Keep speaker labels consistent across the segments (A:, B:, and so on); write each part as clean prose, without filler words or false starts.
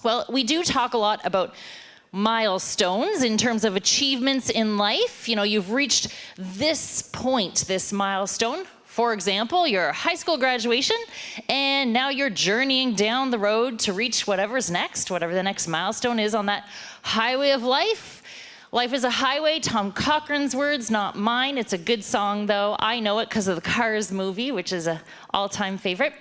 A: Well, we do talk a lot about milestones in terms of achievements in life. You know, you've reached this point, this milestone. For example, your high school graduation, and now you're journeying down the road to reach whatever's next, whatever the next milestone is on that highway of life. Life is a highway, Tom Cochrane's words, not mine. It's a good song, though. I know it because of the Cars movie, which is an all-time favorite.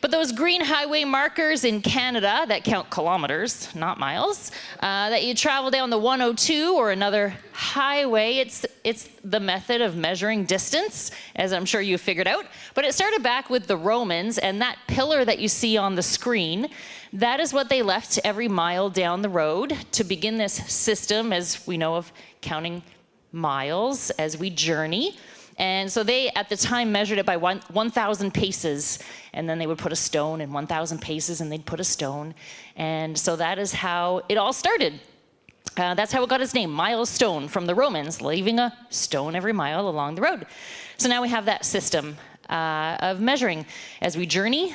A: But those green highway markers in Canada that count kilometers, not miles, that you travel down the 102 or another highway, it's the method of measuring distance, as I'm sure you figured out. But it started back with the Romans, and that pillar that you see on the screen, that is what they left every mile down the road to begin this system, as we know, of counting miles as we journey. And so they, at the time, measured it by 1,000 paces, and then they would put a stone, and 1,000 paces, and they'd put a stone. And so that is how it all started. That's how it got its name, milestone, from the Romans, leaving a stone every mile along the road. So now we have that system of measuring as we journey.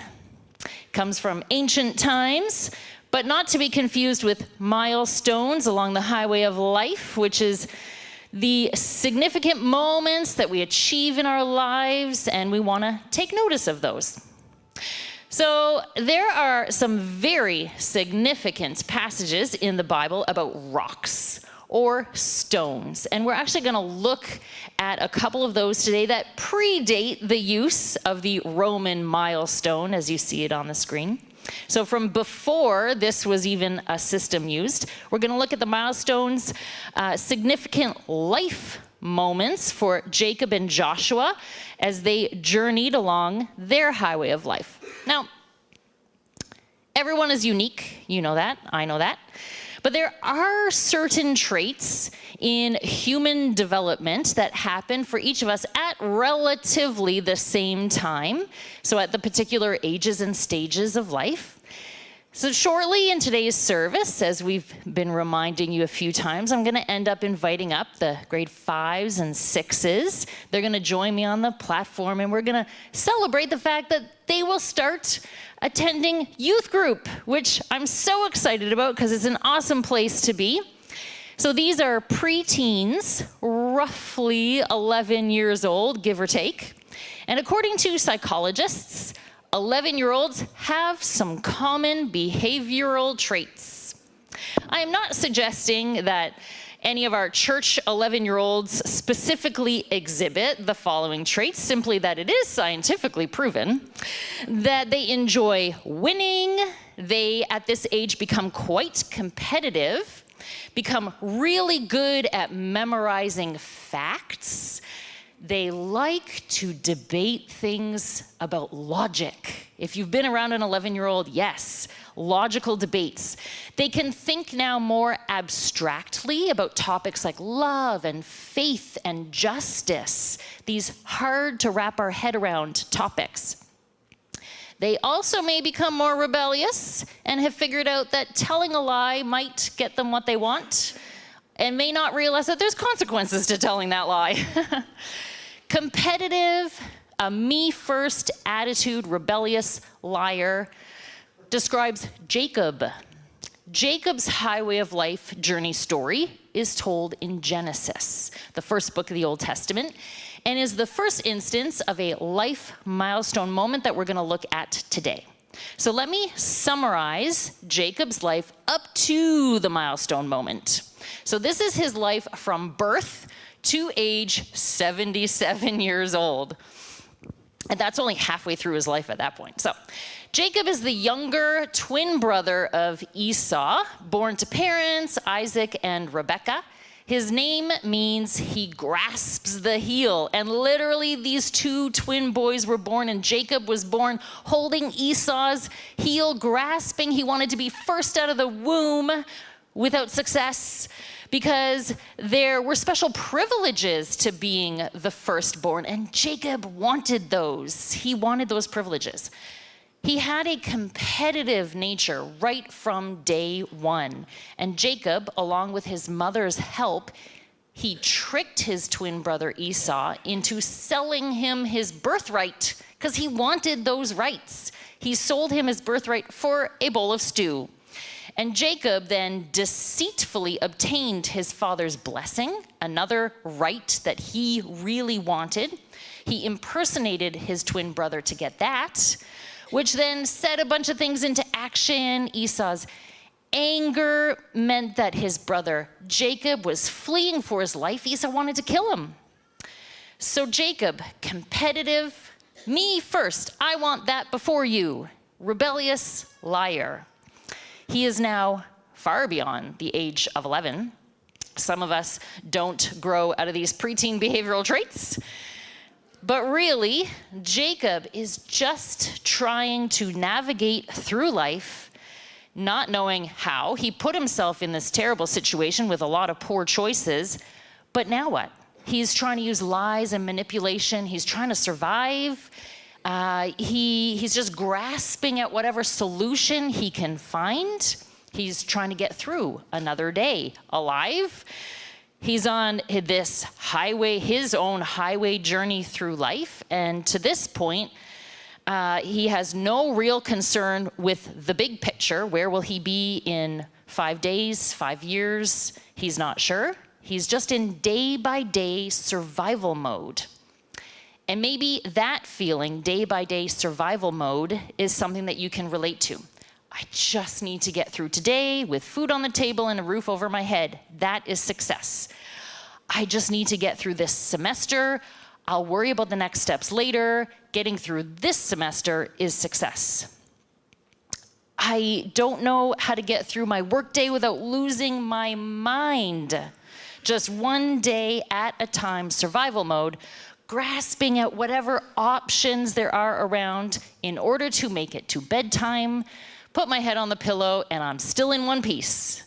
A: It comes from ancient times, but not to be confused with milestones along the highway of life, which is the significant moments that we achieve in our lives, and we want to take notice of those. So there are some very significant passages in the Bible about rocks or stones, and we're actually going to look at a couple of those today that predate the use of the Roman milestone, as you see it on the screen. So from before this was even a system used, we're going to look at the milestones, significant life moments for Jacob and Joshua as they journeyed along their highway of life. Now, everyone is unique. You know that. I know that. But there are certain traits in human development that happen for each of us at relatively the same time, so at the particular ages and stages of life. So shortly in today's service, as we've been reminding you a few times, I'm going to end up inviting up the grade 5s and 6s. They're going to join me on the platform, and we're going to celebrate the fact that they will start attending youth group, which I'm so excited about because it's an awesome place to be. So these are preteens, roughly 11 years old, give or take. And according to psychologists, 11-year-olds have some common behavioral traits. I am not suggesting that any of our church 11-year-olds specifically exhibit the following traits, simply that it is scientifically proven that they enjoy winning, they at this age become quite competitive, become really good at memorizing facts. They like to debate things about logic. If you've been around an 11-year-old, yes, logical debates. They can think now more abstractly about topics like love and faith and justice, these hard to wrap our head around topics. They also may become more rebellious and have figured out that telling a lie might get them what they want, and may not realize that there's consequences to telling that lie. Competitive, a me-first attitude, rebellious liar, describes Jacob. Jacob's highway of life journey story is told in Genesis, the first book of the Old Testament, and is the first instance of a life milestone moment that we're going to look at today. So let me summarize Jacob's life up to the milestone moment. So this is his life from birth to age 77 years old. And that's only halfway through his life at that point. So Jacob is the younger twin brother of Esau, born to parents Isaac and Rebekah. His name means he grasps the heel. And literally these two twin boys were born, and Jacob was born holding Esau's heel, grasping. He wanted to be first out of the womb without success, because there were special privileges to being the firstborn, and Jacob wanted those. He wanted those privileges. He had a competitive nature right from day one, and Jacob, along with his mother's help, he tricked his twin brother Esau into selling him his birthright because he wanted those rights. He sold him his birthright for a bowl of stew. And Jacob then deceitfully obtained his father's blessing, another right that he really wanted. He impersonated his twin brother to get that, which then set a bunch of things into action. Esau's anger meant that his brother Jacob was fleeing for his life. Esau wanted to kill him. So Jacob, competitive, me first, I want that before you, rebellious liar. He is now far beyond the age of 11. Some of us don't grow out of these preteen behavioral traits. But really, Jacob is just trying to navigate through life, not knowing how. He put himself in this terrible situation with a lot of poor choices. But now what? He's trying to use lies and manipulation. He's trying to survive. He's just grasping at whatever solution he can find. He's trying to get through another day alive. He's on this highway, his own highway journey through life. And to this point, he has no real concern with the big picture. Where will he be in 5 days, 5 years? He's not sure. He's just in day-by-day survival mode. And maybe that feeling, day-by-day survival mode, is something that you can relate to. I just need to get through today with food on the table and a roof over my head. That is success. I just need to get through this semester. I'll worry about the next steps later. Getting through this semester is success. I don't know how to get through my workday without losing my mind. Just one day at a time, survival mode, grasping at whatever options there are around in order to make it to bedtime, put my head on the pillow, and I'm still in one piece.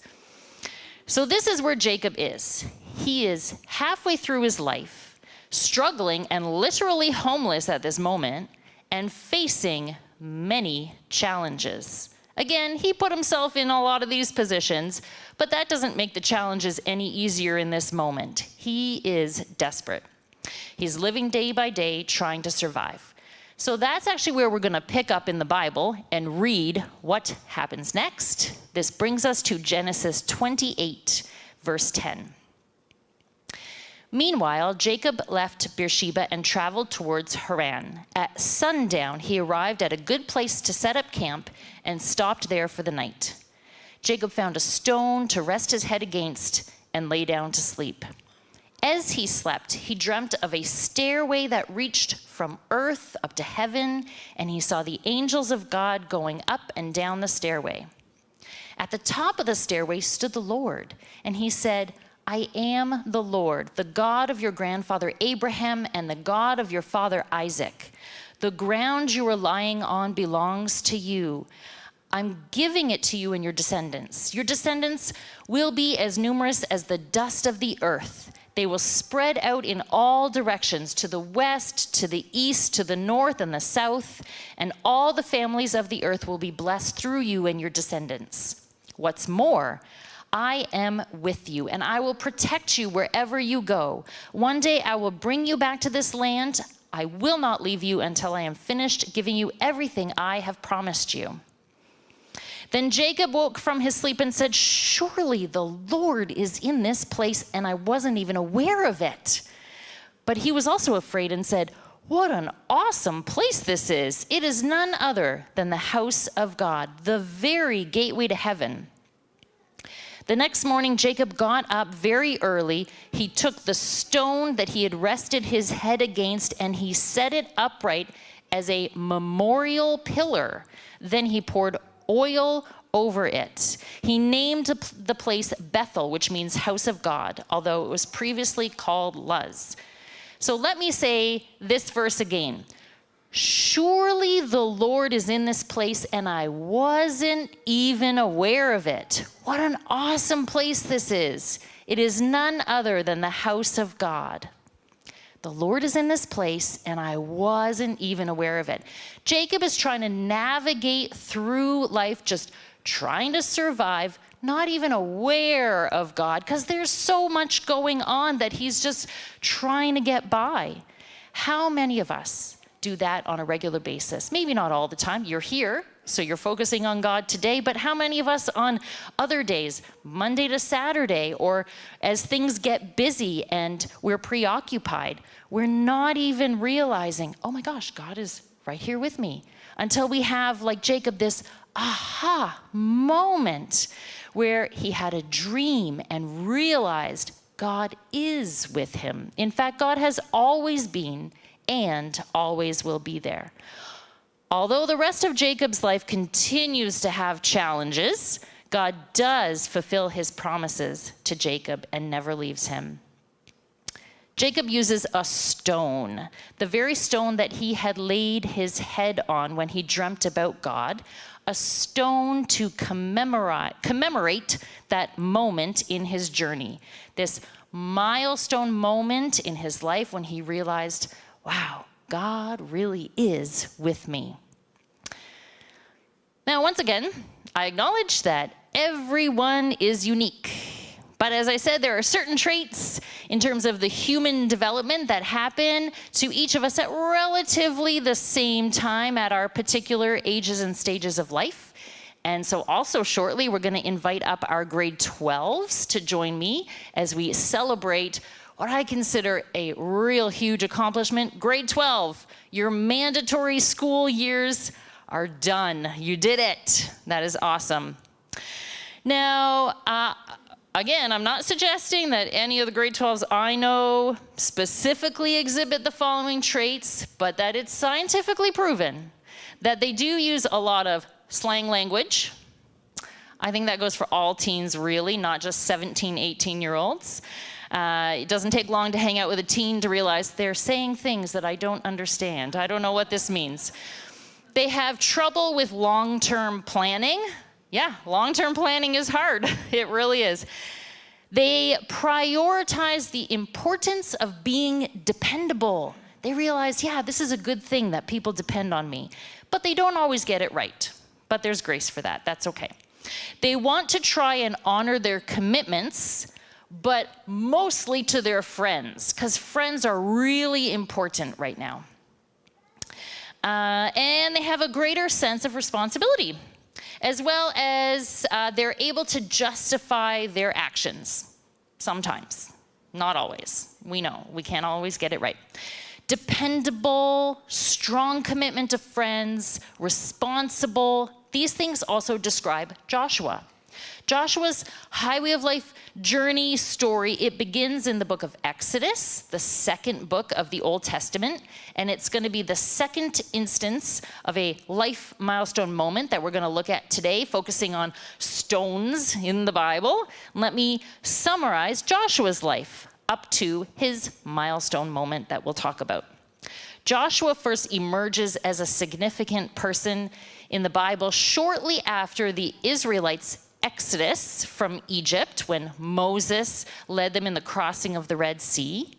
A: So this is where Jacob is. He is halfway through his life, struggling and literally homeless at this moment, and facing many challenges. Again, he put himself in a lot of these positions, but that doesn't make the challenges any easier in this moment. He is desperate. He's living day by day, trying to survive. So that's actually where we're going to pick up in the Bible and read what happens next. This brings us to Genesis 28, verse 10. Meanwhile, Jacob left Beersheba and traveled towards Haran. At sundown, he arrived at a good place to set up camp and stopped there for the night. Jacob found a stone to rest his head against and lay down to sleep. As he slept, he dreamt of a stairway that reached from earth up to heaven, and he saw the angels of God going up and down the stairway. At the top of the stairway stood the Lord, and he said, I am the Lord, the God of your grandfather Abraham and the God of your father Isaac. The ground you are lying on belongs to you. I'm giving it to you and your descendants. Your descendants will be as numerous as the dust of the earth. They will spread out in all directions, to the west, to the east, to the north and the south, and all the families of the earth will be blessed through you and your descendants. What's more, I am with you, and I will protect you wherever you go. One day I will bring you back to this land. I will not leave you until I am finished giving you everything I have promised you. Then Jacob woke from his sleep and said, surely the Lord is in this place, and I wasn't even aware of it. But he was also afraid and said, what an awesome place this is. It is none other than the house of God, the very gateway to heaven. The next morning, Jacob got up very early. He took the stone that he had rested his head against, and he set it upright as a memorial pillar. Then he poured oil over it. He named the place Bethel, which means house of God, although it was previously called Luz. So let me say this verse again. Surely the Lord is in this place, and I wasn't even aware of it. What an awesome place this is. It is none other than the house of God. The Lord is in this place, and I wasn't even aware of it. Jacob is trying to navigate through life, just trying to survive, not even aware of God, because there's so much going on that he's just trying to get by. How many of us do that on a regular basis? Maybe not all the time. You're here. So you're focusing on God today, but how many of us on other days, Monday to Saturday, or as things get busy and we're preoccupied, we're not even realizing, oh my gosh, God is right here with me, until we have, like Jacob, this aha moment where he had a dream and realized God is with him. In fact, God has always been and always will be there. Although the rest of Jacob's life continues to have challenges, God does fulfill his promises to Jacob and never leaves him. Jacob uses a stone, the very stone that he had laid his head on when he dreamt about God, a stone to commemorate that moment in his journey, this milestone moment in his life when he realized, wow, God really is with me. Now, once again, I acknowledge that everyone is unique. But as I said, there are certain traits in terms of the human development that happen to each of us at relatively the same time at our particular ages and stages of life. And so also shortly, we're going to invite up our grade 12s to join me as we celebrate what I consider a real huge accomplishment. Grade 12, your mandatory school years are done. You did it. That is awesome. Now, again, I'm not suggesting that any of the grade 12s I know specifically exhibit the following traits, but that it's scientifically proven that they do use a lot of slang language. I think that goes for all teens, really, not just 17, 18-year-olds. It doesn't take long to hang out with a teen to realize they're saying things that I don't understand. I don't know what this means. They have trouble with long-term planning. Yeah, long-term planning is hard. It really is. They prioritize the importance of being dependable. They realize, yeah, this is a good thing that people depend on me. But they don't always get it right. But there's grace for that. That's okay. They want to try and honor their commitments, but mostly to their friends, because friends are really important right now. And they have a greater sense of responsibility, as well as they're able to justify their actions. Sometimes, not always. We know, we can't always get it right. Dependable, strong commitment to friends, responsible. These things also describe Joshua. Joshua's Highway of Life journey story, it begins in the book of Exodus, the second book of the Old Testament, and it's going to be the second instance of a life milestone moment that we're going to look at today, focusing on stones in the Bible. Let me summarize Joshua's life up to his milestone moment that we'll talk about. Joshua first emerges as a significant person in the Bible shortly after the Israelites' exodus from Egypt, when Moses led them in the crossing of the Red Sea.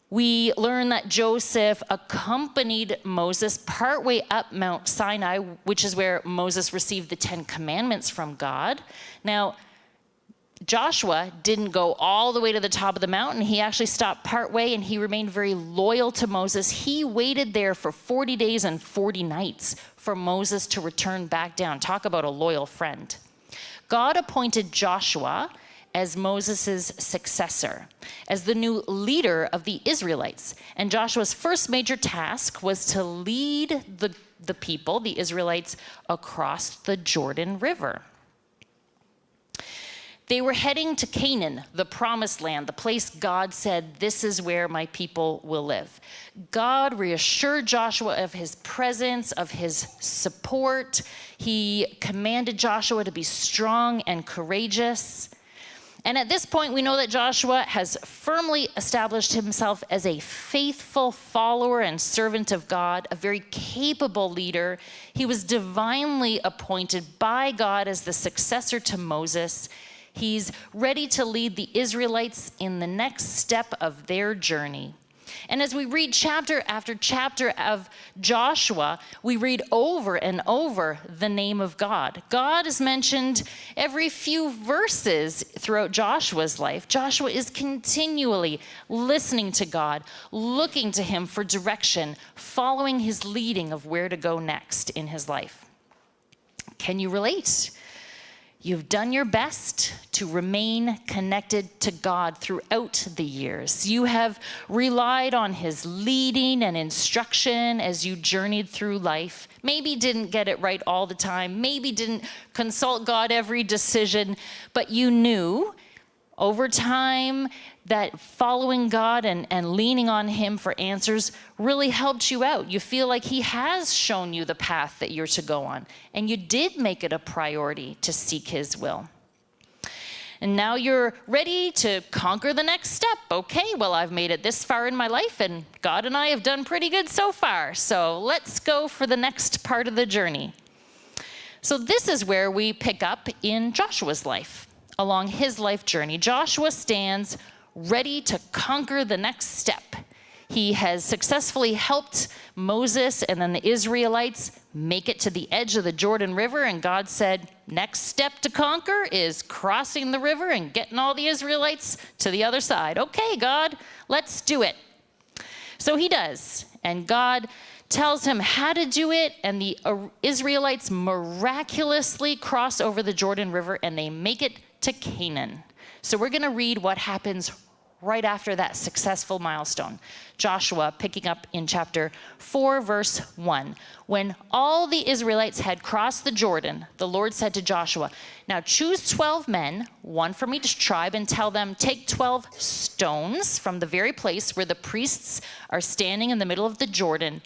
A: We learn that Joseph accompanied Moses partway up Mount Sinai, which is where Moses received the 10 Commandments from God. Now, Joshua didn't go all the way to the top of the mountain. He actually stopped partway, and he remained very loyal to Moses. He waited there for 40 days and 40 nights for Moses to return back down. Talk about a loyal friend. God appointed Joshua as Moses' successor, as the new leader of the Israelites. And Joshua's first major task was to lead the people, the Israelites, across the Jordan River. They were heading to Canaan, the promised land, the place God said, this is where my people will live. God reassured Joshua of his presence, of his support. He commanded Joshua to be strong and courageous. And at this point, we know that Joshua has firmly established himself as a faithful follower and servant of God, a very capable leader. He was divinely appointed by God as the successor to Moses. He's ready to lead the Israelites in the next step of their journey. And as we read chapter after chapter of Joshua, we read over and over the name of God. God is mentioned every few verses throughout Joshua's life. Joshua is continually listening to God, looking to him for direction, following his leading of where to go next in his life. Can you relate? You've done your best to remain connected to God throughout the years. You have relied on his leading and instruction as you journeyed through life. Maybe didn't get it right all the time. Maybe didn't consult God every decision, but you knew over time that following God and leaning on him for answers really helped you out. You feel like he has shown you the path that you're to go on, and you did make it a priority to seek his will. And now you're ready to conquer the next step. Okay, well, I've made it this far in my life, and God and I have done pretty good so far. So let's go for the next part of the journey. So this is where we pick up in Joshua's life. Along his life journey, Joshua stands ready to conquer the next step. He has successfully helped Moses and then the Israelites make it to the edge of the Jordan River, and God said, next step to conquer is crossing the river and getting all the Israelites to the other side. Okay, God, let's do it. So he does, and God tells him how to do it, and the Israelites miraculously cross over the Jordan River and they make it to Canaan. So we're going to read what happens right after that successful milestone. Joshua, picking up in chapter 4, verse 1. When all the Israelites had crossed the Jordan, the Lord said to Joshua, now choose 12 men, one from each tribe, and tell them, take 12 stones from the very place where the priests are standing in the middle of the Jordan.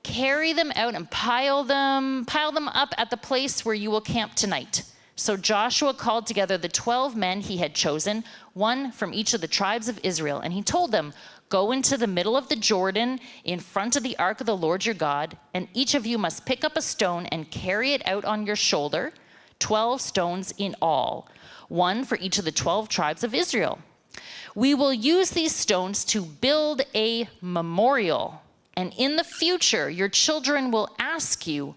A: Carry them out and pile them up at the place where you will camp tonight. So Joshua called together the 12 men he had chosen, one from each of the tribes of Israel, and he told them, go into the middle of the Jordan in front of the ark of the Lord your God, and each of you must pick up a stone and carry it out on your shoulder, 12 stones in all, one for each of the 12 tribes of Israel. We will use these stones to build a memorial, and in the future your children will ask you,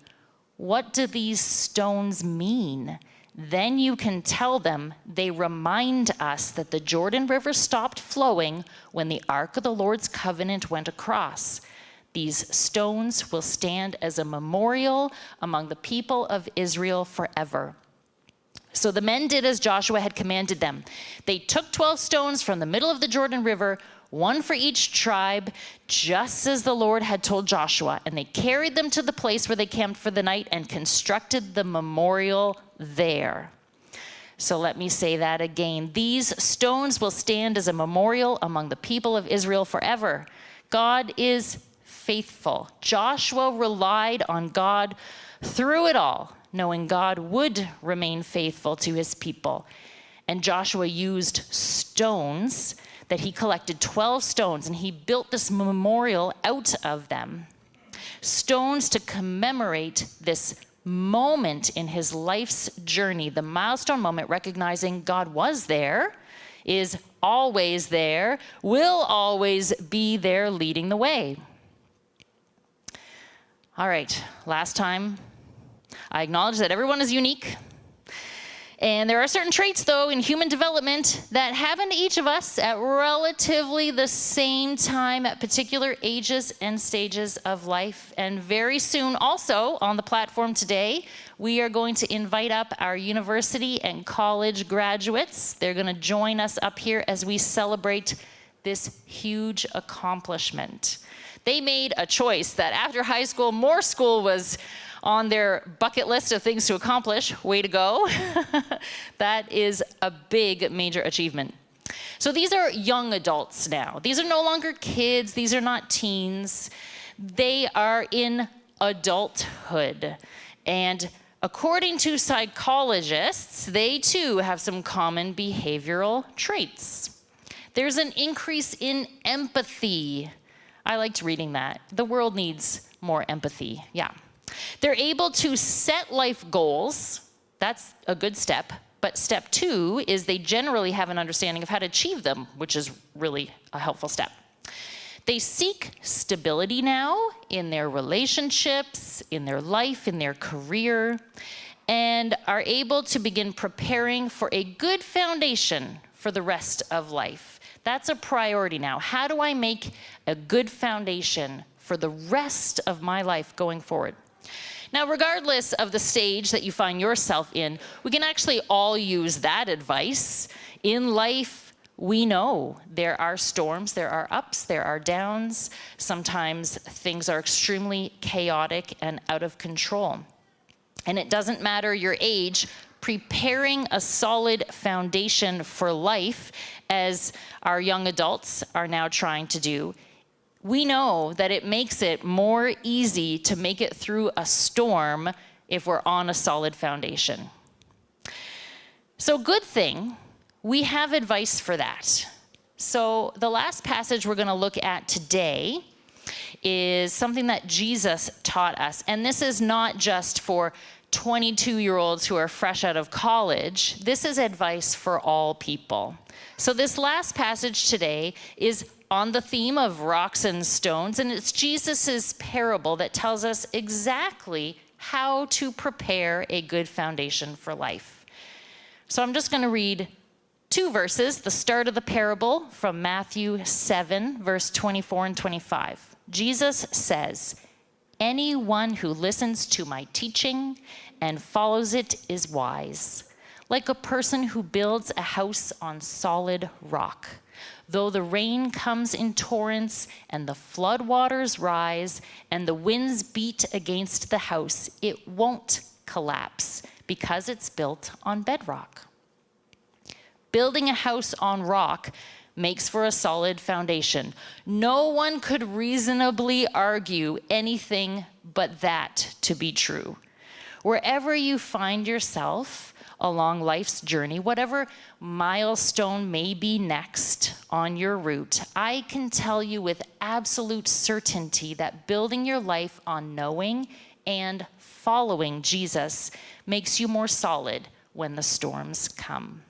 A: what do these stones mean? Then you can tell them, they remind us that the Jordan River stopped flowing when the Ark of the Lord's covenant went across. These stones will stand as a memorial among the people of Israel forever. So the men did as Joshua had commanded them. They took 12 stones from the middle of the Jordan River, one for each tribe, just as the Lord had told Joshua. And they carried them to the place where they camped for the night and constructed the memorial there. So let me say that again. These stones will stand as a memorial among the people of Israel forever. God is faithful. Joshua relied on God through it all, knowing God would remain faithful to his people. And Joshua used stones that he collected, 12 stones, and he built this memorial out of them. Stones to commemorate this moment in his life's journey, the milestone moment, recognizing God was there, is always there, will always be there leading the way. All right, last time, I acknowledge that everyone is unique. And there are certain traits, though, in human development that happen to each of us at relatively the same time at particular ages and stages of life. And very soon, also on the platform today, we are going to invite up our university and college graduates. They're going to join us up here as we celebrate this huge accomplishment. They made a choice that after high school, more school was on their bucket list of things to accomplish. Way to go. That is a big, major achievement. So these are young adults now. These are no longer kids. These are not teens. They are in adulthood. And according to psychologists, they too have some common behavioral traits. There's an increase in empathy. I liked reading that. The world needs more empathy. Yeah. They're able to set life goals. That's a good step. But step 2 is they generally have an understanding of how to achieve them, which is really a helpful step. They seek stability now in their relationships, in their life, in their career, and are able to begin preparing for a good foundation for the rest of life. That's a priority now. How do I make a good foundation for the rest of my life going forward? Now, regardless of the stage that you find yourself in, we can actually all use that advice. In life, we know there are storms, there are ups, there are downs. Sometimes things are extremely chaotic and out of control. And it doesn't matter your age, preparing a solid foundation for life, as our young adults are now trying to do, we know that it makes it more easy to make it through a storm if we're on a solid foundation. So good thing we have advice for that. So the last passage we're going to look at today is something that Jesus taught us. And this is not just for 22-year-olds who are fresh out of college. This is advice for all people. So this last passage today is on the theme of rocks and stones, and it's Jesus's parable that tells us exactly how to prepare a good foundation for life. So I'm just going to read 2 verses, the start of the parable from Matthew 7, verse 24 and 25. Jesus says, "Anyone who listens to my teaching and follows it is wise, like a person who builds a house on solid rock. Though the rain comes in torrents and the floodwaters rise and the winds beat against the house, it won't collapse because it's built on bedrock." Building a house on rock makes for a solid foundation. No one could reasonably argue anything but that to be true. Wherever you find yourself along life's journey, whatever milestone may be next on your route, I can tell you with absolute certainty that building your life on knowing and following Jesus makes you more solid when the storms come.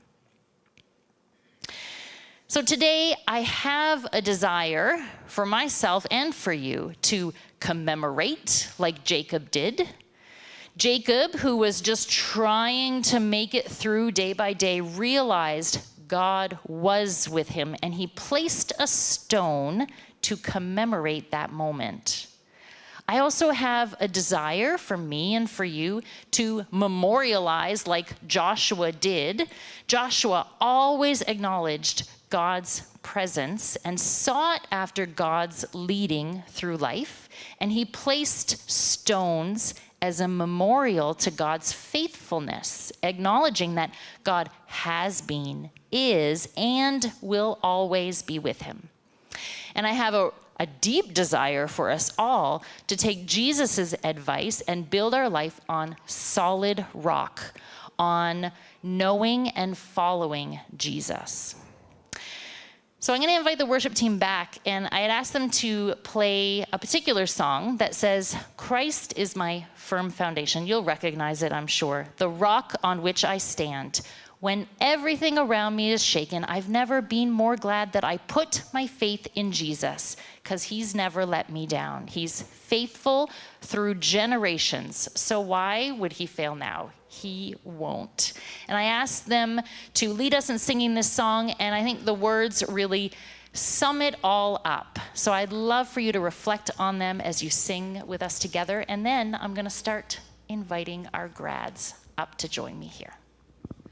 A: So today, I have a desire for myself and for you to commemorate like Jacob did. Jacob, who was just trying to make it through day by day, realized God was with him, and he placed a stone to commemorate that moment. I also have a desire for me and for you to memorialize like Joshua did. Joshua always acknowledged God's presence and sought after God's leading through life, and he placed stones as a memorial to God's faithfulness, acknowledging that God has been, is, and will always be with him. And I have a deep desire for us all to take Jesus's advice and build our life on solid rock, on knowing and following Jesus. So I'm going to invite the worship team back, and I had asked them to play a particular song that says, "Christ is my firm foundation." You'll recognize it, I'm sure. "The rock on which I stand. When everything around me is shaken, I've never been more glad that I put my faith in Jesus, because he's never let me down. He's faithful through generations. So why would he fail now? He won't." And I asked them to lead us in singing this song, and I think the words really sum it all up. So I'd love for you to reflect on them as you sing with us together, and then I'm going to start inviting our grads up to join me here.